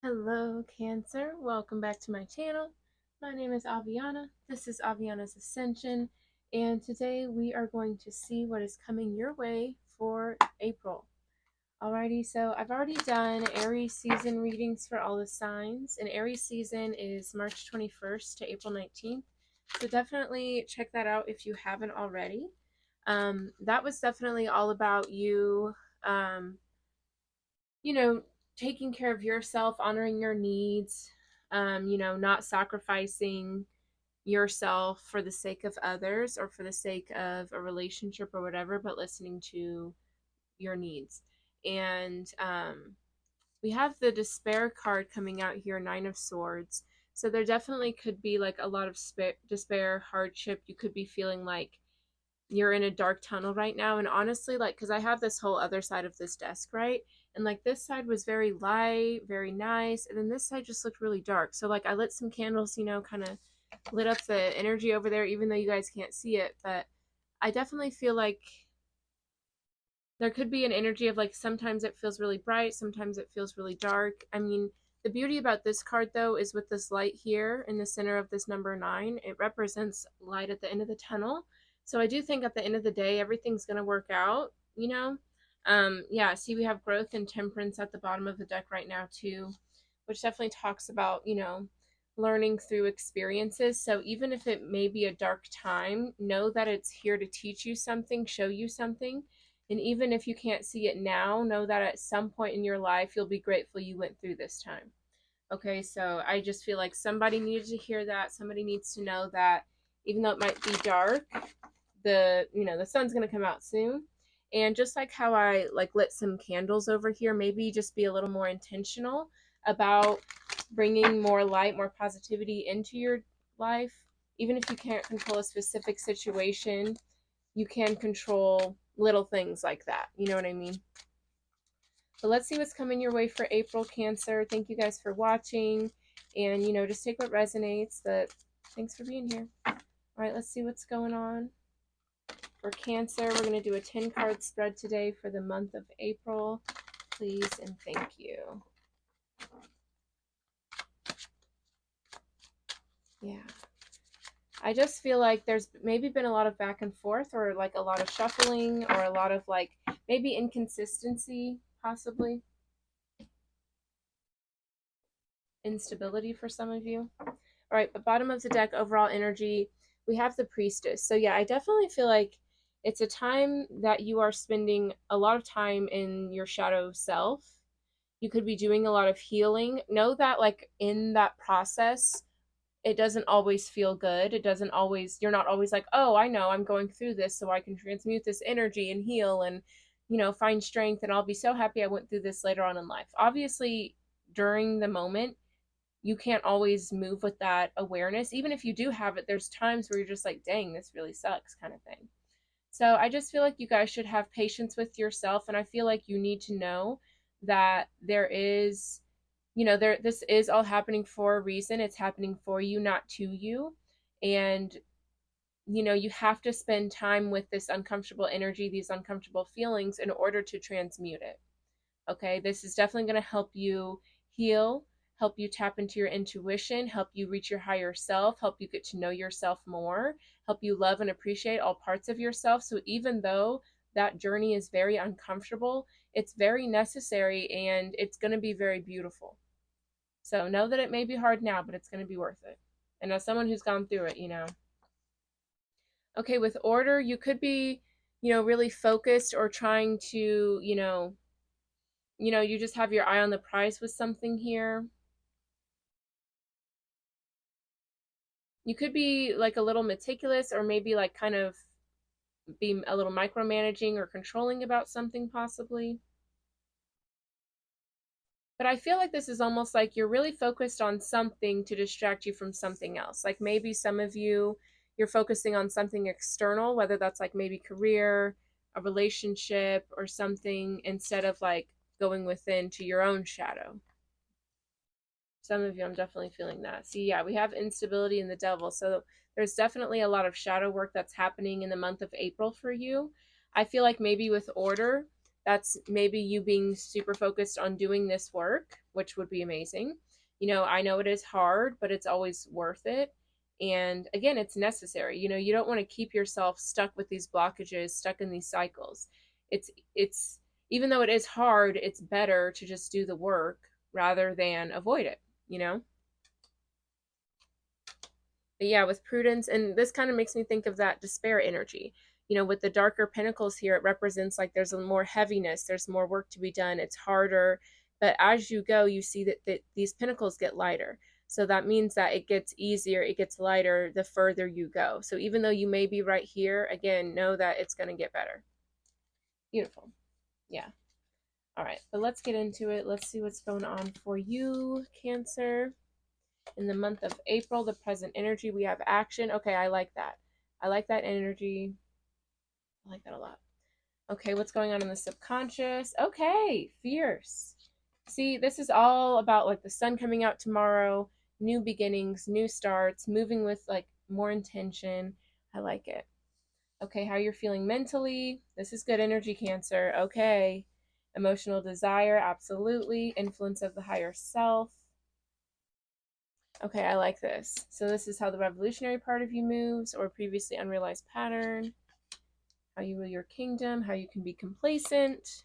Hello, Cancer. Welcome back to my channel. My name is Aviana. This is Aviana's Ascension, and today we are going to see what is coming your way for April. Alrighty, so I've already done Aries season readings for all the signs, and Aries season is March 21st to April 19th, so definitely check that out if you haven't already. That was definitely all about you, um, you know, taking care of yourself, honoring your needs, not sacrificing yourself for the sake of others or for the sake of a relationship or whatever, but listening to your needs. And we have the despair card coming out here, Nine of Swords. So there definitely could be like a lot of despair, hardship. You could be feeling like you're in a dark tunnel right now. And honestly, like, because I have this whole other side of this desk, right? And like this side was very light, very nice. And then this side just looked really dark. So, like, I lit some candles, kind of lit up the energy over there, even though you guys can't see it. But I definitely feel like there could be an energy of like sometimes it feels really bright, sometimes it feels really dark. I mean, the beauty about this card though is with this light here in the center of this number 9, it represents light at the end of the tunnel. So I do think at the end of the day everything's going to work out. Yeah, see, we have growth and temperance at the bottom of the deck right now too, which definitely talks about, learning through experiences. So even if it may be a dark time, know that it's here to teach you something, show you something. And even if you can't see it now, know that at some point in your life, you'll be grateful you went through this time. Okay, so I just feel like somebody needed to hear that. Somebody needs to know that even though it might be dark, the sun's going to come out soon. And just like how I like lit some candles over here, maybe just be a little more intentional about bringing more light, more positivity into your life. Even if you can't control a specific situation, you can control little things like that. You know what I mean? But let's see what's coming your way for April, Cancer. Thank you guys for watching. And, just take what resonates. But thanks for being here. All right, let's see what's going on. For Cancer, we're going to do a 10-card spread today for the month of April. Please and thank you. Yeah. I just feel like there's maybe been a lot of back and forth or like a lot of shuffling or a lot of like maybe inconsistency, possibly instability for some of you. All right, but bottom of the deck, overall energy, we have the Priestess. So yeah, I definitely feel like it's a time that you are spending a lot of time in your shadow self. You could be doing a lot of healing. Know that like in that process, it doesn't always feel good. It doesn't always, you're not always like, oh, I know I'm going through this so I can transmute this energy and heal and, find strength. And I'll be so happy I went through this later on in life. Obviously, during the moment, you can't always move with that awareness. Even if you do have it, there's times where you're just like, dang, this really sucks, kind of thing. So I just feel like you guys should have patience with yourself. And I feel like you need to know that there is, this is all happening for a reason. It's happening for you, not to you. And, you have to spend time with this uncomfortable energy, these uncomfortable feelings in order to transmute it. Okay, this is definitely going to help you heal, help you tap into your intuition, help you reach your higher self, help you get to know yourself more, help you love and appreciate all parts of yourself. So even though that journey is very uncomfortable, it's very necessary and it's going to be very beautiful. So know that it may be hard now, but it's going to be worth it. And as someone who's gone through it. Okay, with order, you could be, really focused or trying to, you just have your eye on the prize with something here. You could be like a little meticulous or maybe like kind of be a little micromanaging or controlling about something possibly. But I feel like this is almost like you're really focused on something to distract you from something else. Like maybe some of you, you're focusing on something external, whether that's like maybe career, a relationship, or something, instead of like going within to your own shadow. Some of you, I'm definitely feeling that. See, yeah, we have instability in the devil. So there's definitely a lot of shadow work that's happening in the month of April for you. I feel like maybe with order, That's maybe you being super focused on doing this work, which would be amazing. I know it is hard, but it's always worth it. And again, it's necessary. You don't want to keep yourself stuck with these blockages, stuck in these cycles. It's even though it is hard, it's better to just do the work rather than avoid it, you know? But yeah, with prudence, and this kind of makes me think of that despair energy. With the darker pentacles here, it represents like there's a more heaviness, there's more work to be done, it's harder. But as you go, you see that these pentacles get lighter. So that means that it gets easier, it gets lighter the further you go. So even though you may be right here, again, know that it's going to get better. Beautiful. Yeah. All right, but let's get into it. Let's see what's going on for you, Cancer. In the month of April, the present energy, we have action. Okay, I like that. I like that energy. I like that a lot. Okay, what's going on in the subconscious? Okay, fierce. See, this is all about like the sun coming out tomorrow, new beginnings, new starts, moving with like more intention. I like it. Okay, how you're feeling mentally. This is good energy, Cancer. Okay. Emotional desire, absolutely. Influence of the higher self. Okay, I like this. So this is how the revolutionary part of you moves, or previously unrealized pattern. How you rule your kingdom, how you can be complacent.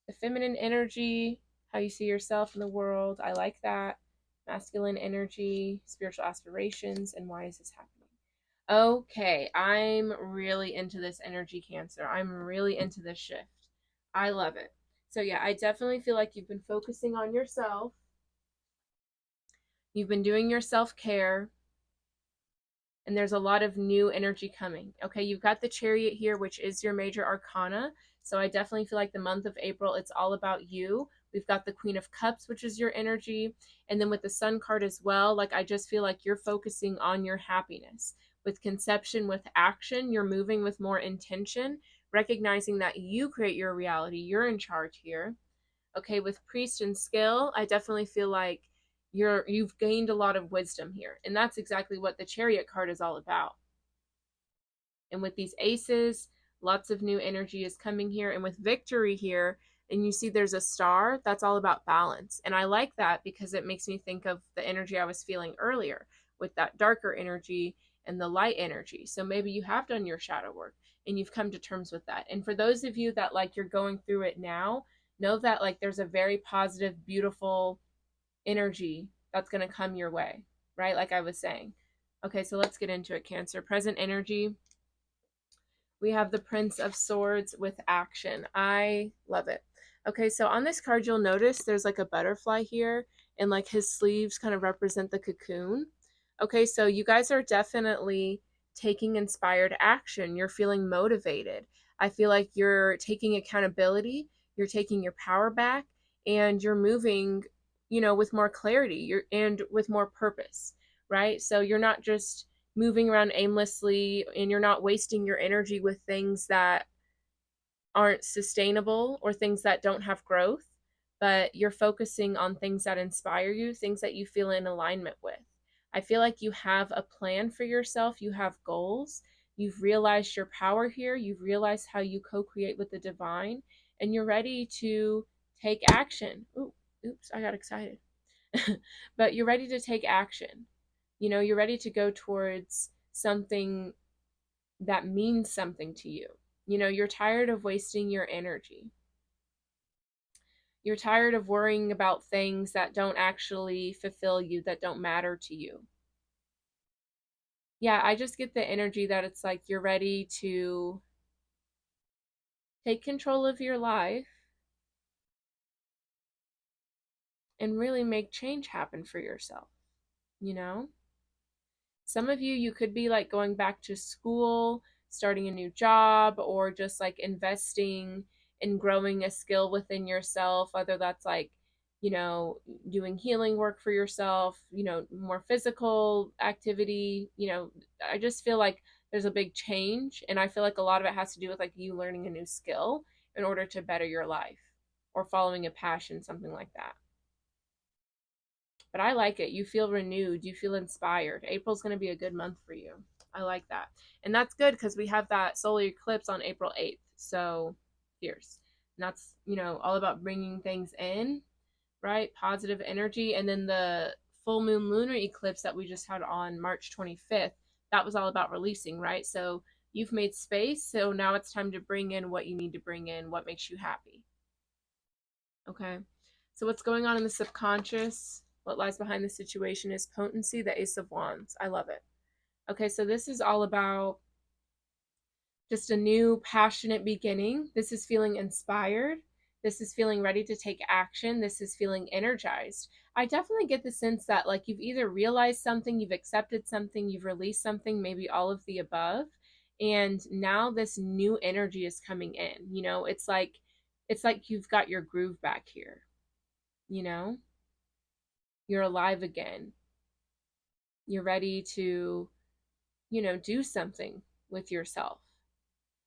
The feminine energy, how you see yourself in the world. I like that. Masculine energy, spiritual aspirations, and why is this happening? Okay, I'm really into this energy, Cancer. I'm really into this shift. I love it. So yeah, I definitely feel like you've been focusing on yourself. You've been doing your self-care, and there's a lot of new energy coming. Okay, you've got the Chariot here, which is your major arcana. So I definitely feel like the month of April, it's all about you. We've got the Queen of Cups, which is your energy. And then with the Sun card as well, like I just feel like you're focusing on your happiness. With conception, with action, you're moving with more intention, recognizing that you create your reality. You're in charge here. Okay, with Priest and Skill, I definitely feel like you've gained a lot of wisdom here, and that's exactly what the Chariot card is all about. And with these aces, lots of new energy is coming here, and with Victory here, and you see there's a star, that's all about balance. And I like that because it makes me think of the energy I was feeling earlier with that darker energy and the light energy. So maybe you have done your shadow work and you've come to terms with that. And for those of you that like you're going through it now, know that like there's a very positive, beautiful energy that's going to come your way, right? Like I was saying. Okay, so let's get into it, Cancer. Present energy. We have the Prince of Swords with action. I love it. Okay, so on this card, you'll notice there's like a butterfly here, and like his sleeves kind of represent the cocoon. Okay, so you guys are definitely taking inspired action. You're feeling motivated. I feel like you're taking accountability, you're taking your power back, and you're moving, with more clarity and with more purpose, right? So you're not just moving around aimlessly and you're not wasting your energy with things that aren't sustainable or things that don't have growth, but you're focusing on things that inspire you, things that you feel in alignment with. I feel like you have a plan for yourself, you have goals, you've realized your power here, you've realized how you co create with the divine, and you're ready to take action. Oops, I got excited. But you're ready to take action. You're ready to go towards something that means something to you. You're tired of wasting your energy. You're tired of worrying about things that don't actually fulfill you, that don't matter to you. Yeah, I just get the energy that it's like you're ready to take control of your life and really make change happen for yourself, you know? Some of you could be like going back to school, starting a new job, or just like investing in growing a skill within yourself, whether that's like, doing healing work for yourself, more physical activity. I just feel like there's a big change. And I feel like a lot of it has to do with like you learning a new skill in order to better your life or following a passion, something like that. But I like it. You feel renewed. You feel inspired. April's going to be a good month for you. I like that. And that's good because we have that solar eclipse on April 8th. So fierce. And that's, all about bringing things in, right? Positive energy. And then the full moon lunar eclipse that we just had on March 25th, that was all about releasing, right? So you've made space. So now it's time to bring in what you need to bring in, what makes you happy. Okay. So what's going on in the subconscious, what lies behind the situation is potency, the Ace of Wands. I love it. Okay, so this is all about just a new passionate beginning. This is feeling inspired. This is feeling ready to take action. This is feeling energized. I definitely get the sense that like you've either realized something, you've accepted something, you've released something, maybe all of the above. And now this new energy is coming in. It's like you've got your groove back here. You're alive again. You're ready to, do something with yourself.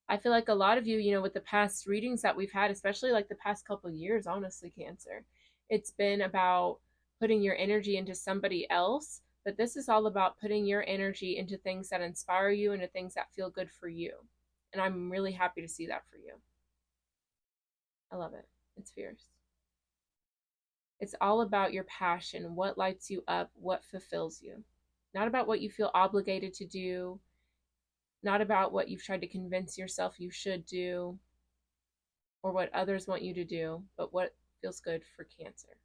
I feel like a lot of you, with the past readings that we've had, especially like the past couple of years, honestly, Cancer, it's been about putting your energy into somebody else. But this is all about putting your energy into things that inspire you, into things that feel good for you. And I'm really happy to see that for you. I love it. It's fierce. It's all about your passion, what lights you up, what fulfills you. Not about what you feel obligated to do, not about what you've tried to convince yourself you should do or what others want you to do, but what feels good for Cancer.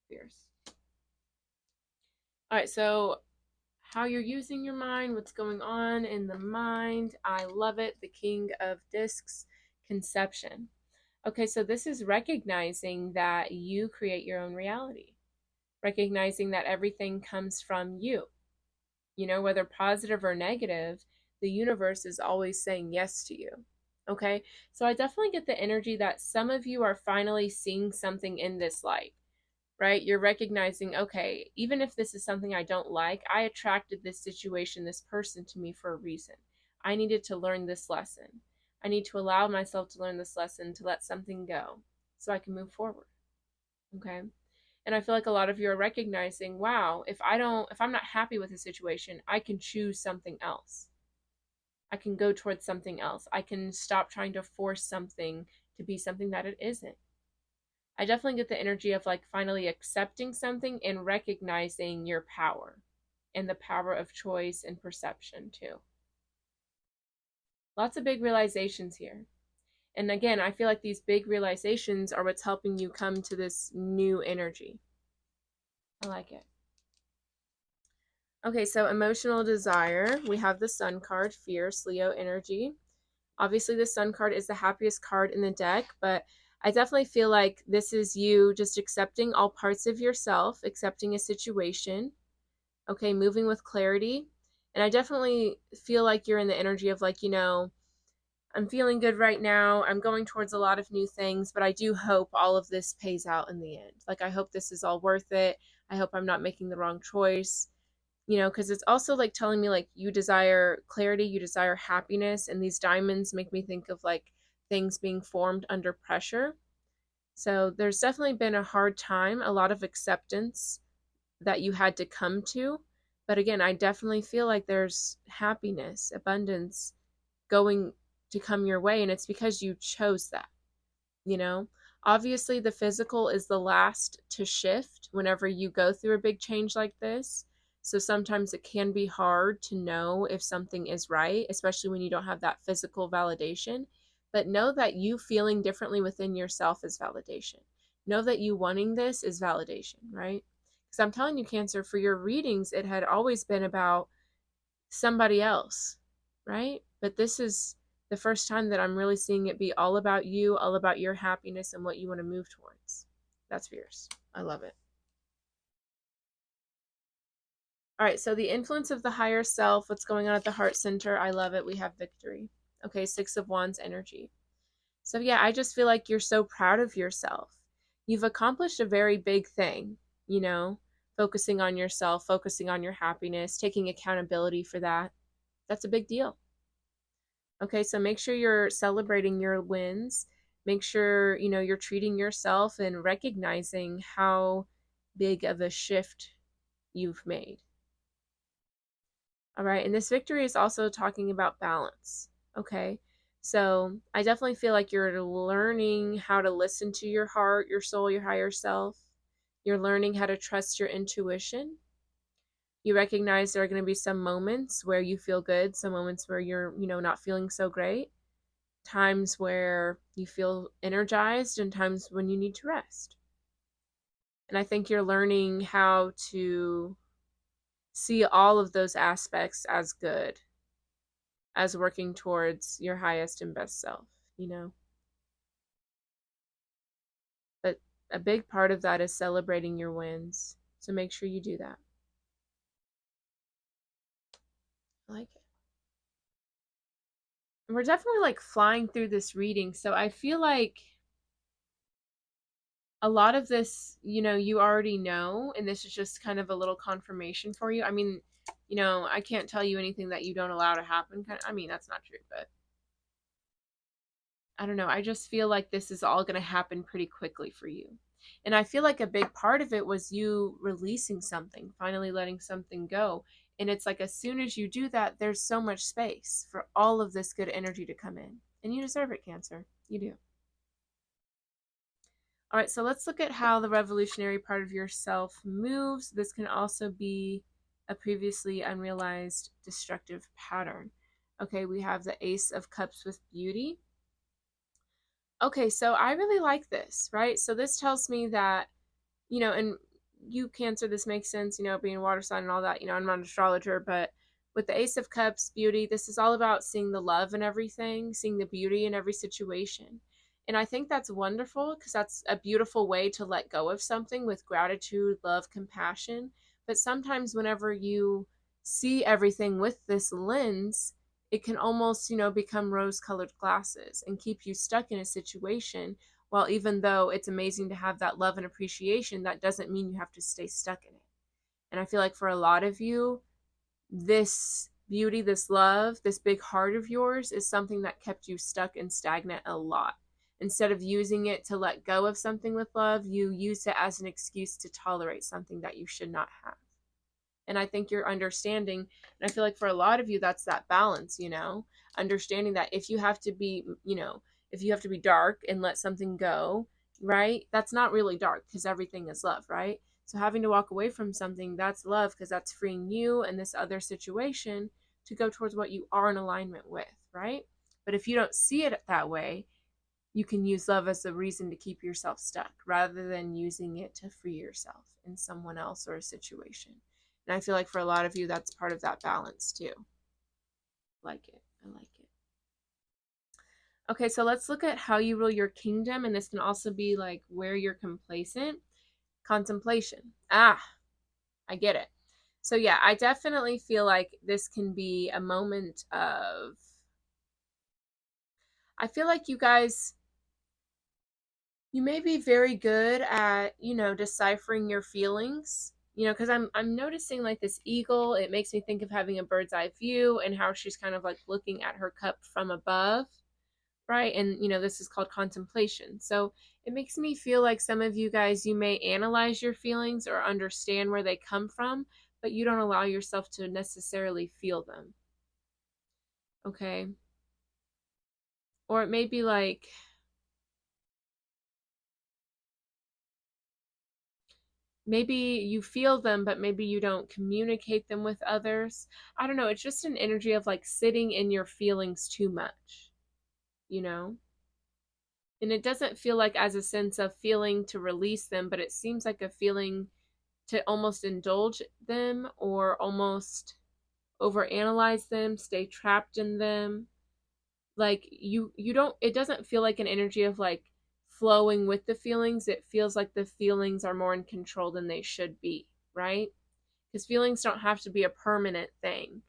Fierce. All right, so how you're using your mind, what's going on in the mind. I love it. The King of Discs, conception. Okay, so this is recognizing that you create your own reality, recognizing that everything comes from you. Whether positive or negative, the universe is always saying yes to you. Okay, so I definitely get the energy that some of you are finally seeing something in this light, right? You're recognizing, okay, even if this is something I don't like, I attracted this situation, this person to me for a reason. I needed to learn this lesson. I need to allow myself to learn this lesson, to let something go so I can move forward. Okay. And I feel like a lot of you are recognizing, wow, if I'm not happy with a situation, I can choose something else. I can go towards something else. I can stop trying to force something to be something that it isn't. I definitely get the energy of like finally accepting something and recognizing your power and the power of choice and perception too. Lots of big realizations here. And again, I feel like these big realizations are what's helping you come to this new energy. I like it. Okay, so emotional desire. We have the Sun card, fierce, Leo energy. Obviously, the Sun card is the happiest card in the deck, but I definitely feel like this is you just accepting all parts of yourself, accepting a situation, okay, moving with clarity. And I definitely feel like you're in the energy of like, I'm feeling good right now. I'm going towards a lot of new things, but I do hope all of this pays out in the end. Like, I hope this is all worth it. I hope I'm not making the wrong choice, because it's also like telling me like you desire clarity, you desire happiness, and these diamonds make me think of like things being formed under pressure. So there's definitely been a hard time, a lot of acceptance that you had to come to. But again, I definitely feel like there's happiness, abundance going to come your way, and it's because you chose that, you know? Obviously, the physical is the last to shift whenever you go through a big change like this. So sometimes it can be hard to know if something is right, especially when you don't have that physical validation. But know that you feeling differently within yourself is validation. Know that you wanting this is validation, right? Because I'm telling you, Cancer, for your readings, it had always been about somebody else, right? But this is the first time that I'm really seeing it be all about you, all about your happiness and what you want to move towards. That's fierce. I love it. All right, so the influence of the higher self, what's going on at the heart center, I love it. We have victory. Okay, Six of Wands energy. So yeah, I just feel like you're so proud of yourself. You've accomplished a very big thing, focusing on yourself, focusing on your happiness, taking accountability for that. That's a big deal. Okay, so make sure you're celebrating your wins. Make sure, you're treating yourself and recognizing how big of a shift you've made. All right, and this victory is also talking about balance. Okay, So I definitely feel like you're learning how to listen to your heart, your soul, your higher self. You're learning how to trust your intuition. You recognize there are going to be some moments where you feel good, some moments where you're, not feeling so great, times where you feel energized, and times when you need to rest. And I think you're learning how to see all of those aspects as good, as working towards your highest and best self, you know? But a big part of that is celebrating your wins. So make sure you do that. I like it. And we're definitely like flying through this reading. So I feel like a lot of this, you already know, and this is just kind of a little confirmation for you. I mean, I can't tell you anything that you don't allow to happen. I mean, that's not true, but I don't know. I just feel like this is all going to happen pretty quickly for you. And I feel like a big part of it was you releasing something, finally letting something go. And it's like as soon as you do that, there's so much space for all of this good energy to come in. And you deserve it, Cancer. You do. All right, so let's look at how the revolutionary part of yourself moves. This can also be a previously unrealized destructive pattern. Okay, we have the Ace of Cups with beauty. Okay, so I really like this, right? So this tells me that, and you Cancer, this makes sense, being a water sign and all that. I'm not an astrologer, but with the Ace of Cups, beauty, this is all about seeing the love in everything, seeing the beauty in every situation. And I think that's wonderful because that's a beautiful way to let go of something with gratitude, love, compassion. But sometimes whenever you see everything with this lens, it can almost, become rose colored glasses and keep you stuck in a situation. Well, even though it's amazing to have that love and appreciation, that doesn't mean you have to stay stuck in it. And I feel like for a lot of you, this beauty, this love, this big heart of yours is something that kept you stuck and stagnant a lot. Instead of using it to let go of something with love, you use it as an excuse to tolerate something that you should not have. And I think you're understanding, and I feel like for a lot of you, that's that balance, understanding that if you have to be, if you have to be dark and let something go, right? That's not really dark because everything is love, right? So having to walk away from something, that's love because that's freeing you and this other situation to go towards what you are in alignment with, right? But if you don't see it that way, you can use love as a reason to keep yourself stuck rather than using it to free yourself in someone else or a situation. And I feel like for a lot of you, that's part of that balance too. Like it. I like it. Okay, so let's look at how you rule your kingdom. And this can also be like where you're complacent. Contemplation. Ah, I get it. So yeah, I definitely feel like this can be a moment of, I feel like you guys, you may be very good at, deciphering your feelings, because I'm noticing like this eagle, it makes me think of having a bird's eye view and how she's kind of like looking at her cup from above, right? And this is called contemplation. So it makes me feel like some of you guys, you may analyze your feelings or understand where they come from, but you don't allow yourself to necessarily feel them. Okay? Or it may be like, maybe you feel them, but maybe you don't communicate them with others. I don't know. It's just an energy of like sitting in your feelings too much, you know? And it doesn't feel like as a sense of feeling to release them, but it seems like a feeling to almost indulge them or almost overanalyze them, stay trapped in them. Like you don't, it doesn't feel like an energy of like flowing with the feelings. It feels like the feelings are more in control than they should be, right? Because feelings don't have to be a permanent thing.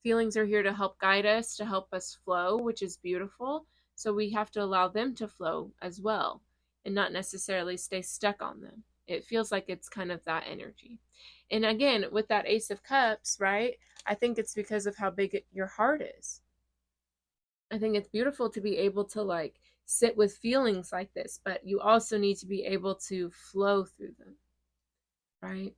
Feelings are here to help guide us, to help us flow, which is beautiful. So we have to allow them to flow as well and not necessarily stay stuck on them. It feels like it's kind of that energy. And again, with that Ace of Cups, right? I think it's because of how big your heart is. I think it's beautiful to be able to like sit with feelings like this, but you also need to be able to flow through them, right?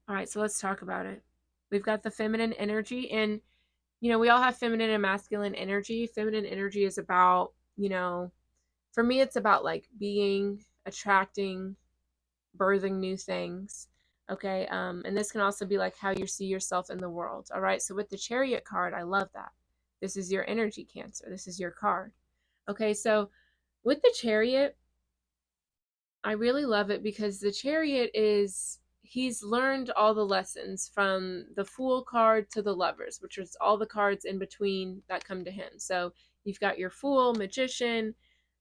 All right, so let's talk about it. We've got the feminine energy, and we all have feminine and masculine energy. Feminine energy is about, for me, it's about like being, attracting, birthing new things. Okay. And this can also be like how you see yourself in the world. All right. So with the Chariot card, I love that. This is your energy, Cancer. This is your card. Okay. So with the Chariot, I really love it because the Chariot is, he's learned all the lessons from the Fool card to the Lovers, which is all the cards in between that come to him. So you've got your Fool, Magician,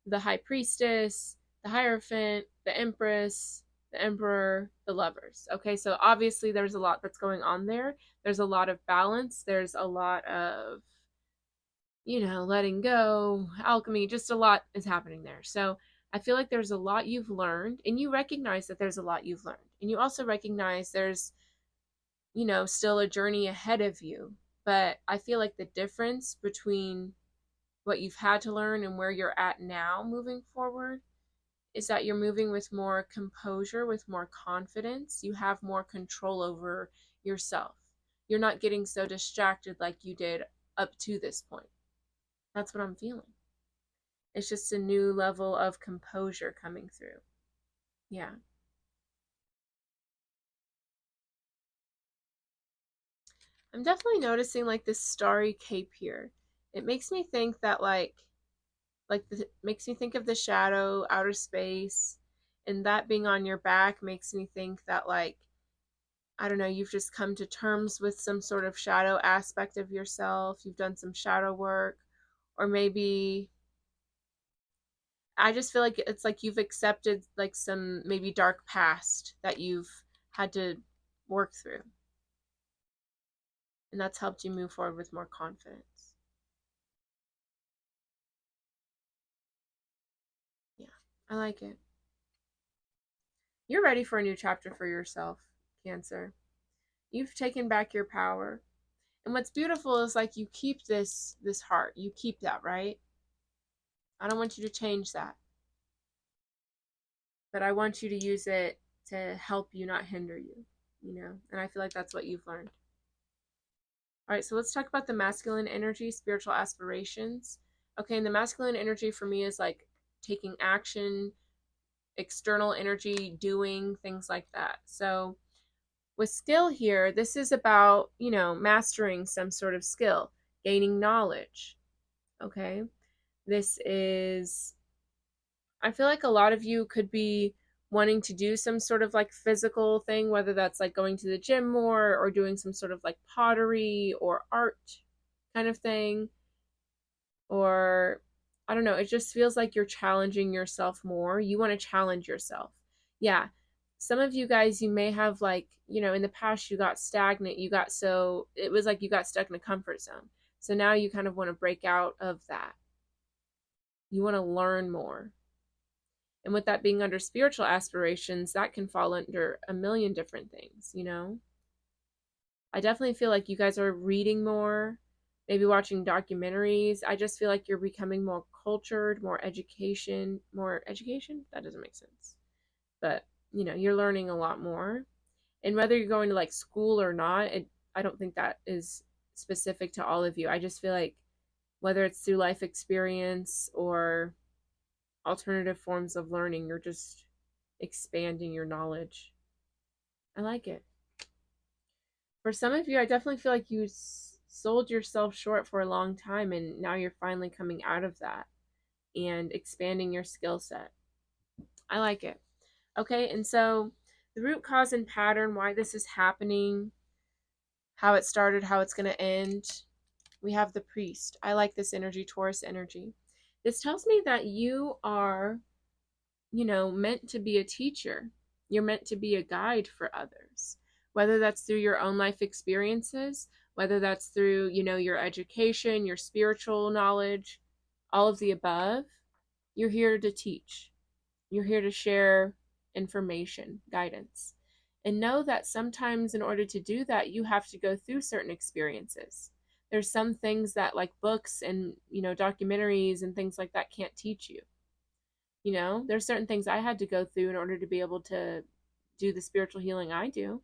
the High Priestess, the Hierophant, the Empress, the Emperor, the Lovers. Okay, so obviously there's a lot that's going on there. There's a lot of balance. There's a lot of, letting go, alchemy, just a lot is happening there. So I feel like there's a lot you've learned, and you recognize that there's a lot you've learned. And you also recognize there's, still a journey ahead of you. But I feel like the difference between what you've had to learn and where you're at now moving forward is that you're moving with more composure, with more confidence. You have more control over yourself. You're not getting so distracted like you did up to this point. That's what I'm feeling. It's just a new level of composure coming through. Yeah. I'm definitely noticing like this starry cape here. It makes me think that makes me think of the shadow, outer space, and that being on your back makes me think that I don't know, you've just come to terms with some sort of shadow aspect of yourself. You've done some shadow work, or maybe I just feel like it's like you've accepted like some maybe dark past that you've had to work through. And that's helped you move forward with more confidence. Yeah, I like it. You're ready for a new chapter for yourself, Cancer. You've taken back your power. And what's beautiful is like you keep this heart. You keep that, right? I don't want you to change that. But I want you to use it to help you, not hinder you. And I feel like that's what you've learned. All right, so let's talk about the masculine energy, spiritual aspirations. Okay, and the masculine energy for me is like taking action, external energy, doing things like that. So with skill here, this is about, mastering some sort of skill, gaining knowledge. Okay, this is, I feel like a lot of you could be wanting to do some sort of like physical thing, whether that's like going to the gym more or doing some sort of like pottery or art kind of thing. Or I don't know, it just feels like you're challenging yourself more. You want to challenge yourself. Yeah. Some of you guys, you may have like, in the past you got stagnant. It was like you got stuck in a comfort zone. So now you kind of want to break out of that. You want to learn more. And with that being under spiritual aspirations, that can fall under a million different things. I definitely feel like you guys are reading more, maybe watching documentaries. I just feel like you're becoming more cultured, more education. That doesn't make sense. But, you're learning a lot more. And whether you're going to like school or not, I don't think that is specific to all of you. I just feel like whether it's through life experience or alternative forms of learning, you're just expanding your knowledge. I like it. For some of you, I definitely feel like you sold yourself short for a long time, and now you're finally coming out of that and expanding your skill set. I like it. Okay, and so the root cause and pattern, why this is happening, how it started, how it's going to end. We have the priest. I like this energy, Taurus energy. This tells me that you are, meant to be a teacher. You're meant to be a guide for others, whether that's through your own life experiences, whether that's through, your education, your spiritual knowledge, all of the above. You're here to teach. You're here to share information, guidance. And know that sometimes in order to do that, you have to go through certain experiences. There's some things that like books and, documentaries and things like that can't teach you. There's certain things I had to go through in order to be able to do the spiritual healing I do.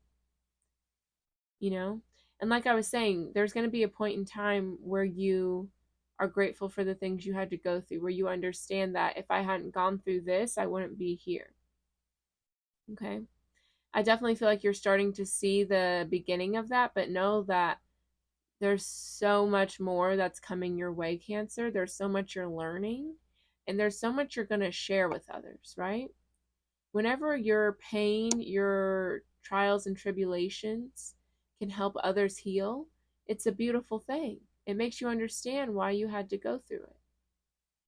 you know? And like I was saying, there's going to be a point in time where you are grateful for the things you had to go through, where you understand that if I hadn't gone through this, I wouldn't be here. Okay. I definitely feel like you're starting to see the beginning of that, but know that there's so much more that's coming your way, Cancer. There's so much you're learning, and there's so much you're going to share with others, right? Whenever your pain, your trials and tribulations can help others heal, it's a beautiful thing. It makes you understand why you had to go through it.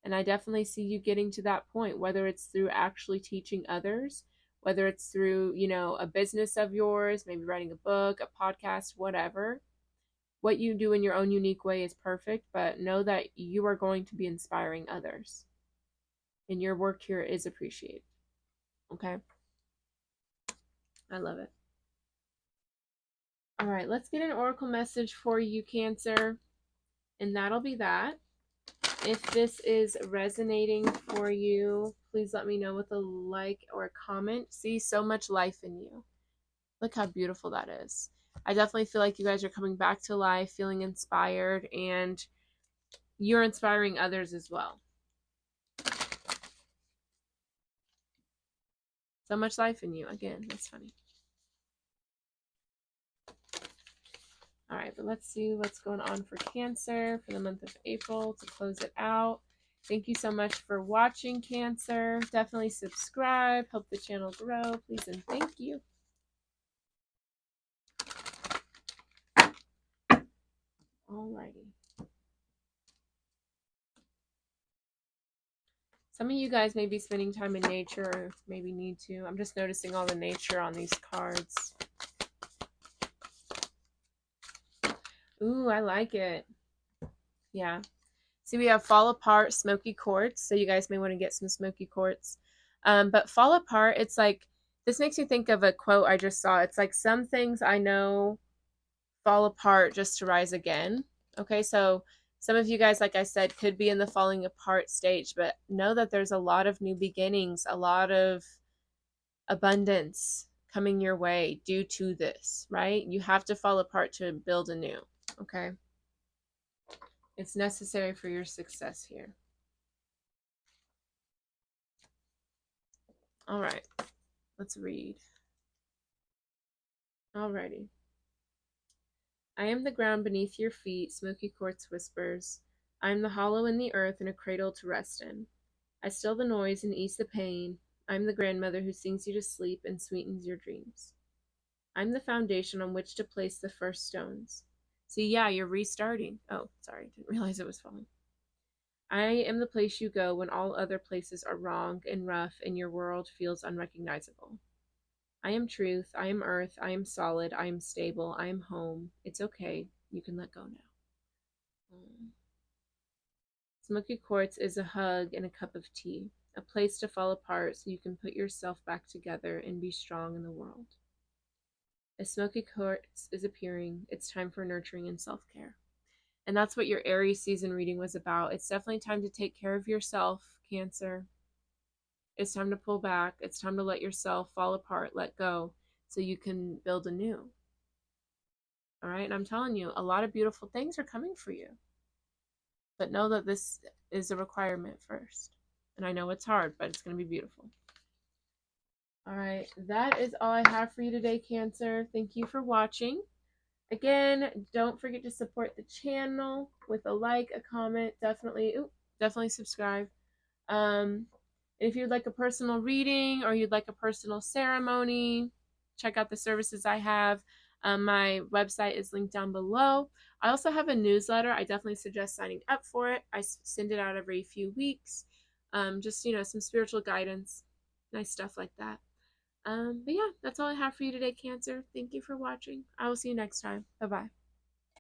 And I definitely see you getting to that point, whether it's through actually teaching others, whether it's through, a business of yours, maybe writing a book, a podcast, whatever. What you do in your own unique way is perfect, but know that you are going to be inspiring others. And your work here is appreciated. Okay? I love it. All right, let's get an oracle message for you, Cancer. And that'll be that. If this is resonating for you, please let me know with a like or a comment. See, so much life in you. Look how beautiful that is. I definitely feel like you guys are coming back to life, feeling inspired, and you're inspiring others as well. So much life in you. Again, that's funny. All right, but let's see what's going on for Cancer for the month of April to close it out. Thank you so much for watching, Cancer. Definitely subscribe. Help the channel grow, please, and thank you. Alrighty. Some of you guys may be spending time in nature or maybe need to. I'm just noticing all the nature on these cards. Ooh, I like it. Yeah. See, we have Fall Apart, Smoky Quartz. So you guys may want to get some Smoky Quartz. But Fall Apart, it's like, this makes me think of a quote I just saw. It's like, some things I know fall apart just to rise again. Okay, so some of you guys, like I said, could be in the falling apart stage, but know that there's a lot of new beginnings, a lot of abundance coming your way due to this, right? You have to fall apart to build anew, okay? It's necessary for your success here. All right, let's read. Alrighty. I am the ground beneath your feet, Smoky Quartz whispers. I am the hollow in the earth and a cradle to rest in. I still the noise and ease the pain. I'm the grandmother who sings you to sleep and sweetens your dreams. I'm the foundation on which to place the first stones. See, yeah, you're restarting. Oh, sorry, didn't realize it was falling. I am the place you go when all other places are wrong and rough and your world feels unrecognizable. I am truth, I am earth, I am solid, I am stable, I am home. It's okay, you can let go now. Smoky Quartz is a hug and a cup of tea, a place to fall apart so you can put yourself back together and be strong in the world. As Smoky Quartz is appearing, it's time for nurturing and self-care. And that's what your Aries season reading was about. It's definitely time to take care of yourself, Cancer. It's time to pull back. It's time to let yourself fall apart, let go, so you can build anew. All right? And I'm telling you, a lot of beautiful things are coming for you. But know that this is a requirement first. And I know it's hard, but it's going to be beautiful. All right, that is all I have for you today, Cancer. Thank you for watching. Again, don't forget to support the channel with a like, a comment, definitely subscribe. And if you'd like a personal reading or you'd like a personal ceremony, check out the services I have. My website is linked down below. I also have a newsletter. I definitely suggest signing up for it. I send it out every few weeks. Just, some spiritual guidance, nice stuff like that. But yeah, that's all I have for you today, Cancer. Thank you for watching. I will see you next time. Bye-bye.